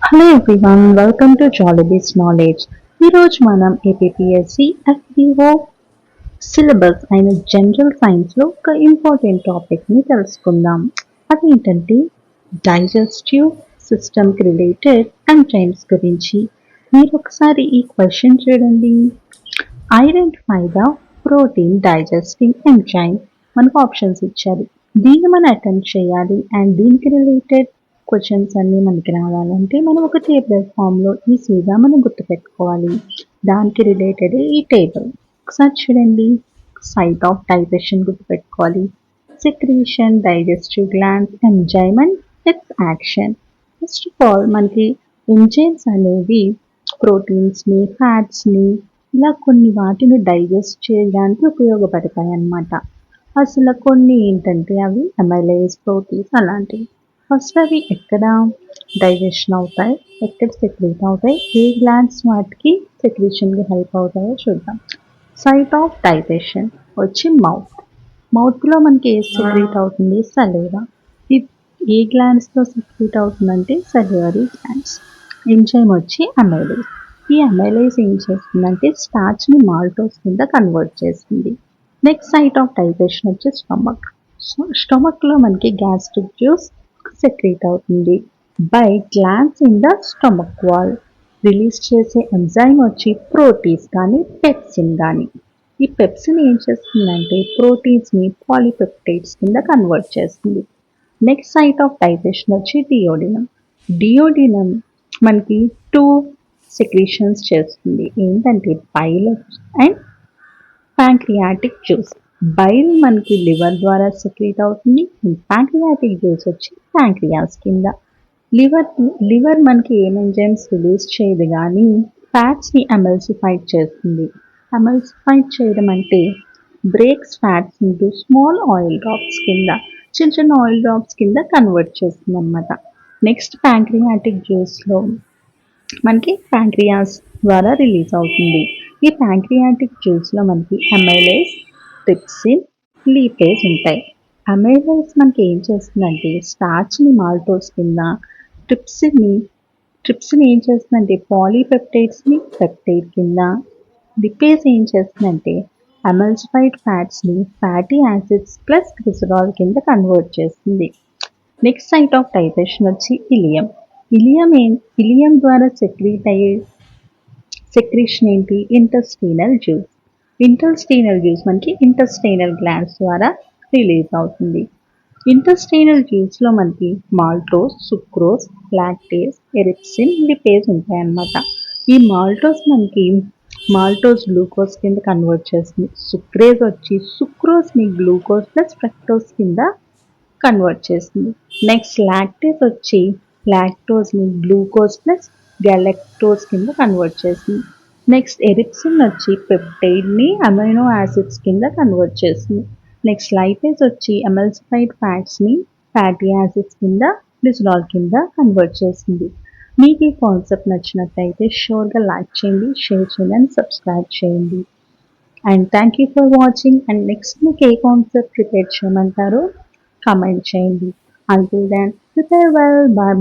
Hello everyone, welcome to Jollybees knowledge. ఈరోజు మనం APSC FDO syllabus అయిన జనరల్ సైన్స్లో ఒక ఇంపార్టెంట్ టాపిక్ని తెలుసుకుందాం. అదేంటంటే డైజెస్టివ్ సిస్టమ్కి రిలేటెడ్ ఎంజైమ్స్ గురించి. మీరు ఒకసారి ఈ క్వశ్చన్ చూడండి. Identify the protein digesting enzyme. మనకు ఆప్షన్స్ ఇచ్చారు. దీన్ని మనం అటెంప్ట్ చేయాలి అండ్ దీనికి రిలేటెడ్ క్వశ్చన్స్ అన్నీ మనకి రావాలంటే మనం ఒక టేబుల్ ఫామ్లో ఈజీగా మనం గుర్తుపెట్టుకోవాలి. దానికి రిలేటెడ్ ఈ టేబుల్ ఒకసారి చూడండి. సైట్ ఆఫ్ డైజెషన్ గుర్తుపెట్టుకోవాలి. Secretion, digestive glands, enzyme and it's action. First of all మనకి ఎంజైమ్స్ అనేవి ప్రోటీన్స్ని, ఫ్యాట్స్ని ఇలా కొన్ని వాటిని డైజెస్ట్ చేయడానికి ఉపయోగపడతాయి అన్నమాట. అసలు కొన్ని ఏంటంటే అవి అమైలేజ్, ప్రోటీన్స్ అలాంటివి. ఫస్ట్ అవి ఎక్కడ డైజెషన్ అవుతాయి, ఎక్కడ సెక్రీట్ అవుతాయి, ఏ గ్లాండ్స్ వాటికి సెక్రీషన్కి హెల్ప్ అవుతాయో చూద్దాం. సైట్ ఆఫ్ డైజెషన్ వచ్చి మౌత్లో మనకి ఏ సెక్రీట్ అవుతుంది, సలేవా. ఏ గ్లాండ్స్లో సెక్రీట్ అవుతుందంటే సలివరీ గ్లాండ్స్. ఎంజైమ్ వచ్చి అమైలేజ్. ఈ అమైలేజ్ ఏం చేస్తుందంటే స్టార్చ్ని మాల్టోస్ కింద కన్వర్ట్ చేస్తుంది. నెక్స్ట్ సైట్ ఆఫ్ డైజెషన్ వచ్చి స్టమక్. స్టమక్లో మనకి గ్యాస్ట్రిక్ జ్యూస్ సెక్రీట్ అవుతుంది by glands in the stomach wall. Release చేసే ఎంజైమ్ వచ్చి ప్రోటీన్స్ కానీ పెప్సిన్ కానీ. ఈ పెప్సిన్ ఏం చేస్తుందంటే ప్రోటీన్స్ని పాలీపెప్టైడ్స్ కింద కన్వర్ట్ చేస్తుంది. నెక్స్ట్ సైట్ ఆఫ్ డైజెషన్ వచ్చి డియోడినం. డియోడినం మనకి టూ సెక్రీషన్స్ చేస్తుంది. ఏంటంటే bile and pancreatic juice. Bile మనకి లివర్ ద్వారా సెక్రీట్ అవుతుంది. ప్యాంక్రియాటిక్ జ్యూస్ వచ్చి ప్యాంక్రియాస్ కింద. లివర్ మనకి ఏం ఎంజైమ్స్ రిలీజ్ చేయదు కానీ ఫ్యాట్స్ని ఎమల్సిఫైడ్ చేస్తుంది. ఎమల్సిఫైడ్ చేయడం అంటే breaks fats into small oil drops కింద, చిన్న చిన్న ఆయిల్ డ్రాప్స్ కింద కన్వర్ట్ చేస్తుంది అనమాట. నెక్స్ట్ ప్యాంక్రియాటిక్ జ్యూస్లో మనకి ప్యాంక్రియాస్ ద్వారా రిలీజ్ అవుతుంది. ఈ ప్యాంక్రియాటిక్ జ్యూస్లో మనకి అమైలేజ్, ట్రిప్సిన్, లీపేజ్ ఉంటాయి. అమైలేజ్ మనకి ఏం చేస్తుందంటే స్టార్చ్ని మాల్టోస్ కింద, ట్రిప్సిన్ ఏం చేస్తుందంటే పాలీపెప్టైడ్స్ని పెప్టైడ్ కింద, లిపేజ్ ఏం చేస్తుందంటే ఎమల్సిఫైడ్ ఫ్యాట్స్ని ఫ్యాటీ యాసిడ్స్ ప్లస్ గ్లిసరాల్ కింద కన్వర్ట్ చేస్తుంది. నెక్స్ట్ సైట్ ఆఫ్ డైజెషన్ వచ్చి ఇలియం. ఇలియం ద్వారా సెక్రీట్ అయ్యే సెక్రీషన్ ఏంటి, ఇంటెస్టీనల్ జ్యూస్. ఇంటెస్టీనల్ జ్యూస్ మనకి ఇంటెస్టైనల్ గ్లాండ్స్ ద్వారా రిలీజ్ అవుతుంది. ఇంటెస్టైనల్ జ్యూస్లో మనకి మాల్టోస్, సుక్రోజ్, లాక్టేజ్, ఎరిప్సిన్, లిపేజ్ ఉంటాయన్నమాట. ఈ మాల్టోస్ గ్లూకోజ్ కింద కన్వర్ట్ చేస్తుంది. సుక్రేజ్ వచ్చి సుక్రోజ్ని గ్లూకోజ్ ప్లస్ ఫ్రక్టోజ్ కింద కన్వర్ట్ చేస్తుంది. నెక్స్ట్ లాక్టేజ్ వచ్చి లాక్టోజ్ని గ్లూకోజ్ ప్లస్ గ్యాలక్టోజ్ కింద కన్వర్ట్ చేస్తుంది. నెక్స్ట్ ఎరిప్సిన్ వచ్చి పెప్టైడ్ని అమైనో యాసిడ్స్ కింద కన్వర్ట్ చేస్తుంది. నెక్స్ట్ లైపేజ్ వచ్చి ఎమల్సిఫైడ్ ఫ్యాట్స్ని ఫ్యాటీ యాసిడ్స్ కింద, గ్లిసరాల్ కింద కన్వర్ట్ చేస్తుంది. మీకు ఈ కాన్సెప్ట్ నచ్చినట్లయితే షూర్గా లైక్ చేయండి, షేర్ చేయండి అండ్ సబ్స్క్రైబ్ చేయండి. And thank you for watching. And next మీకు ఏ కాన్సెప్ట్ ప్రిపేర్ చేయమంటారో కామెంట్ చేయండి. Until then, prepare well. Bye bye.